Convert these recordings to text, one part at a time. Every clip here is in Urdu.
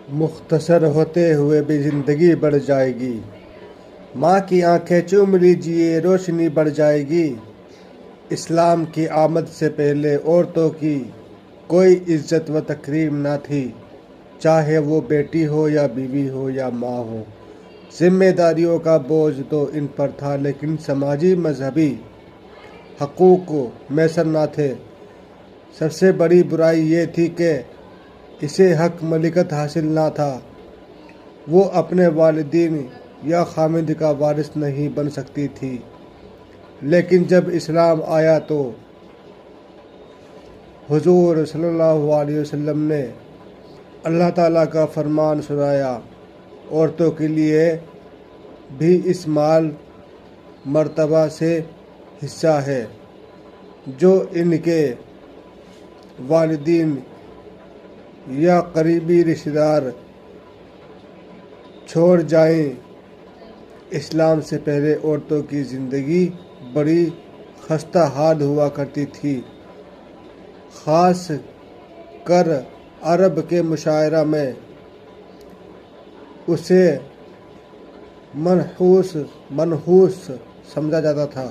مختصر ہوتے ہوئے بھی زندگی بڑھ جائے گی۔ ماں کی آنکھیں چوم لیجئے روشنی بڑھ جائے گی۔ اسلام کی آمد سے پہلے عورتوں کی کوئی عزت و تکریم نہ تھی، چاہے وہ بیٹی ہو یا بیوی ہو یا ماں ہو۔ ذمہ داریوں کا بوجھ تو ان پر تھا، لیکن سماجی مذہبی حقوق میسر نہ تھے۔ سب سے بڑی برائی یہ تھی کہ اسے حق ملکیت حاصل نہ تھا۔ وہ اپنے والدین یا خامند کا وارث نہیں بن سکتی تھی۔ لیکن جب اسلام آیا تو حضور صلی اللہ علیہ وسلم نے اللہ تعالیٰ کا فرمان سنایا، عورتوں کے لیے بھی اس مال مرتبہ سے حصہ ہے جو ان کے والدین یا قریبی رشتہ دار چھوڑ جائیں۔ اسلام سے پہلے عورتوں کی زندگی بڑی خستہ حال ہوا کرتی تھی، خاص کر عرب کے معاشرہ میں اسے منحوس سمجھا جاتا تھا۔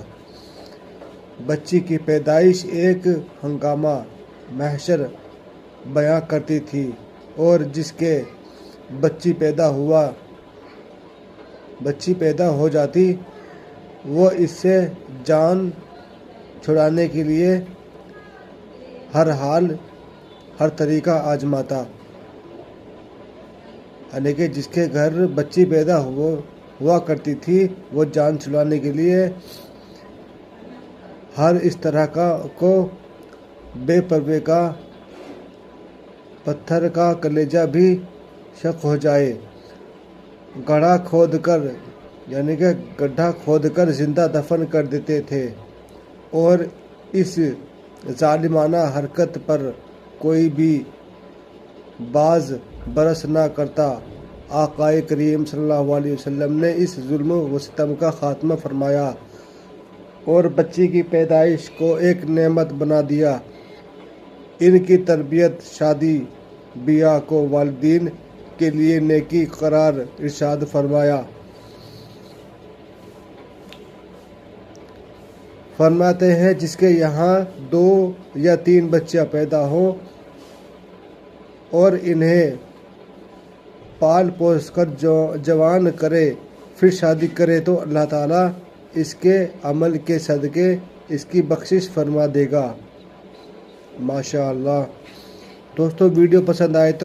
بچی کی پیدائش ایک ہنگامہ محشر بیان کرتی تھی، اور جس کے بچی پیدا ہو جاتی وہ اس سے جان چھڑانے کے لیے ہر طریقہ آزماتا، یعنی کہ جس کے گھر بچی پیدا ہوا کرتی تھی وہ جان چھڑانے کے لیے ہر اس طرح کو بے پرواہ کا پتھر کا کلیجہ بھی شق ہو جائے گڑھا کھود کر زندہ دفن کر دیتے تھے، اور اس ظالمانہ حرکت پر کوئی بھی باز برس نہ کرتا۔ آقا کریم صلی اللہ علیہ وسلم نے اس ظلم و ستم کا خاتمہ فرمایا اور بچی کی پیدائش کو ایک نعمت بنا دیا۔ ان کی تربیت، شادی بیاہ کو والدین کے لیے نیکی قرار ارشاد فرماتے ہیں جس کے یہاں 2 یا 3 بچیاں پیدا ہوں اور انہیں پال پوس کر جوان کرے پھر شادی کرے تو اللہ تعالیٰ اس کے عمل کے صدقے اس کی بخشش فرما دے گا۔ ماشاء اللہ۔ دوستو، ویڈیو پسند آئے تو